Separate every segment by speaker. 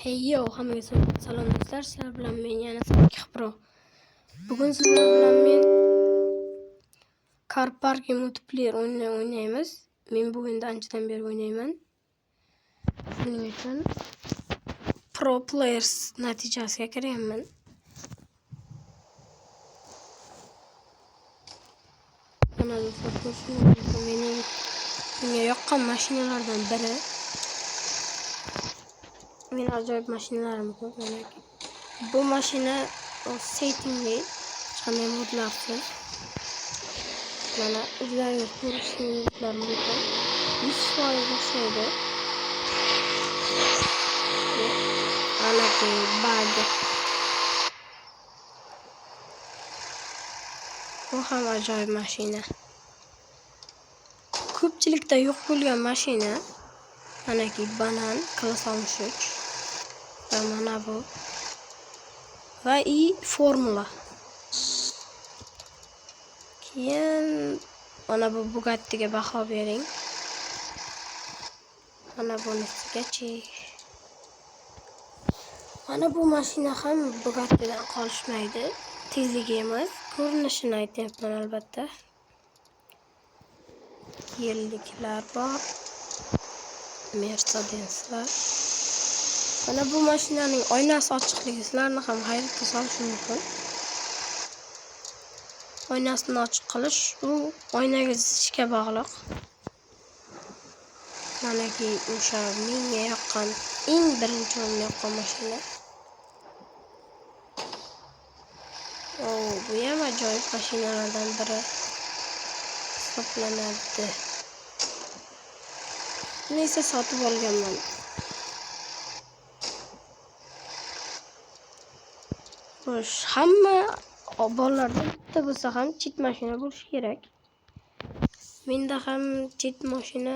Speaker 1: Hey yo, hammaga salom do'stlar. Sizlar bilan men yana Sabih Pro. Bugun sizlar bilan men Car Parking multiplayer o'ynaymiz. Men bu o'yinda anchadan beri o'ynayman. Shuning uchun Pro Players natijasiga kiryapman. Mana do'stlar, menga yoqqan mashinalardan biri. Men ajoyib mashinalarim ko'p. Bu mashina settingli, qanday modlarsiz. Mana izlarga ko'rishingizlar mumkin. 100% o'xshaydi. Ana bug. Bu ham ajoyib mashina. Ko'pchilikda yo'q bo'lgan mashina. Manaki banan Class 63. Va mana bu. Va formula. Keyin mana bu Bugattiga baho bering. Mana bunisigachi. Mana bu mashina ham Bugattidan qolishmaydi. Tezligi emas, ko'rinishini aytyapman albatta. Yelliklar bor. Mercedeslar. Mana bu mashinaning oynasi ochiqligi sizlarni ham hayratga solishi mumkin. Oynasini ochiq qilish u oynaga zisishga bog'liq. Manaki o'sha menga yoqqan eng birinchi o'ringa yoqqan mashina. Bu ham ajoyib mashinalardan biri hisoblanadi. Buni esa sotib olganman. Xo'sh, hamma bolalarda bitta bo'lsa ham chit mashina bo'lishi kerak. Menda ham chit mashina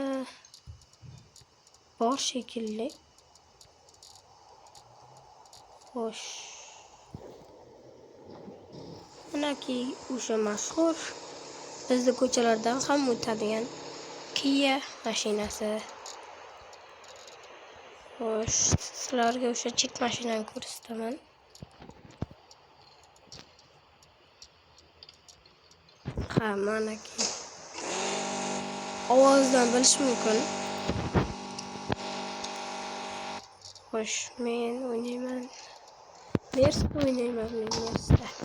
Speaker 1: bor shekilli. Xo'sh. Manaki o'sha mashhur bizda ko'chalardan ham o'tadigan Kia mashinasi. Xo'sh, sizlarga o'sha chit mashinani ko'rsataman. Manaki ovozdan bilish mumkin. Xo'sh, men o'ynayman. Mercedes o'ynayman men Mercedes.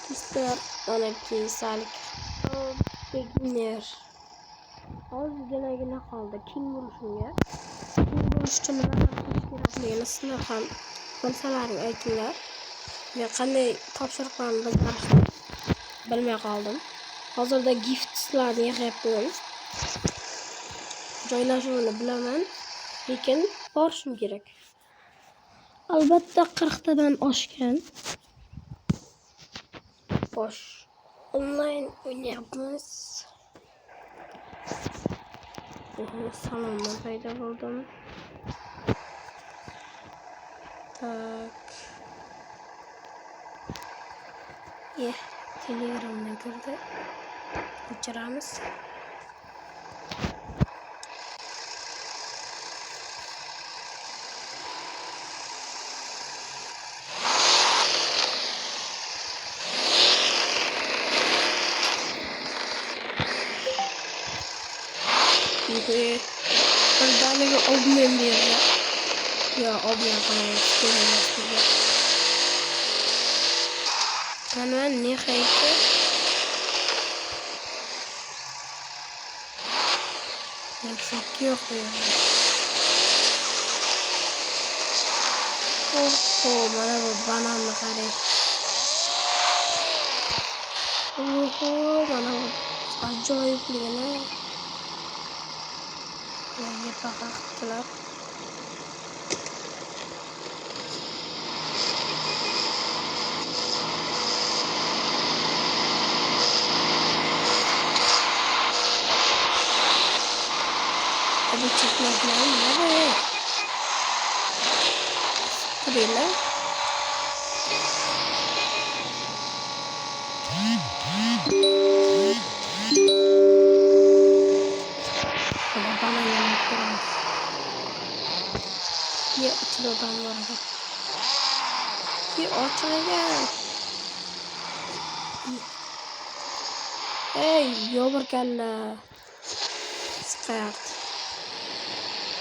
Speaker 1: Do'stlar, manaki salik beginner. Ozginagina qoldi king bo'lishimga. King bo'lish uchun nima qilish kerakligini sizlar ham bilsalaring aytinglar. Men qanday topshiriqlarni bajarishni bilmay qoldim. Hozirda giftlarni yig'yapman. Joylashuvini bilaman, lekin borishim kerak. Albatta 40 tadan oshgan. Xo'sh, onlayn o'ynayapmiz. Salondan paydo bo'ldim. Tak. Telegramdan kirdi. O'chiramiz. Birdaniga obmen berdi. Yo, obmen qilmaydi. Mana nihayatda yo'q yo'q. Mana bu bananni qarang. Mana bu ajoyibligini yepaqaqtilar. Bu çekmekler ne böyle? Burayla. Bana yemek ichida odam bor ekan. Ochiq ekan. Ey, yo'q kalla. Start.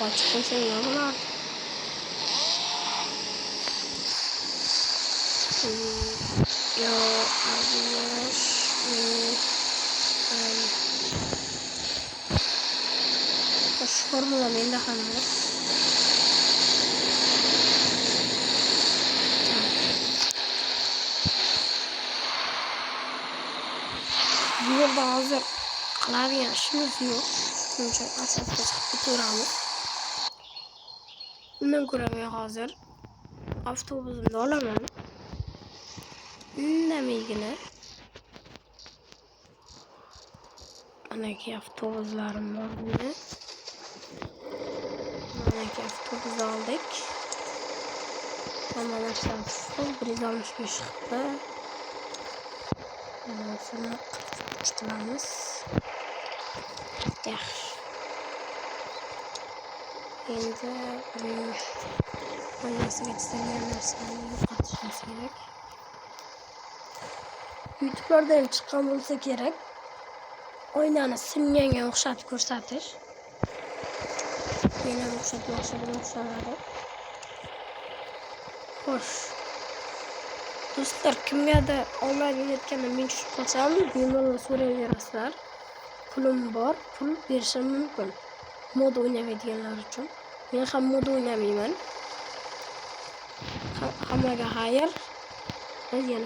Speaker 1: Ochiq qo'ysang nima bo'lardi? Yo, Ardiyash. Formula menda ham bor. Yo'lda hozir qiladigan ishimiz yo'q. Shuning uchun asfaltga chiqib ketaveramiz. Undan ko'ra men hozir avtobusimni olaman. Indamaygina. Manaki avtobuslarim bor bunda. Manaki avtobus oldik. Hamma narsamiz full 165 chiqdi. Shuni qilamiz. Yaxshi. Endi oynasiga chiqadigan narsani yo'qotishimiz kerak. YouTube'larda ham chiqqan bo'lsa kerak. Oynani simganga o'xshatib ko'rsatish. Men ham o'xshatmoqchiman. Xo'sh. Do'stlar, kimgadir onlayn o'ynayotganda men tushib qolsam, bemalol so'rayverasizlar. Pulim bor, pul berishim mumkin. Mod o'ynamaydiganlar uchun. Men ham mod o'ynamayman. Hammaga xayr. Biz yana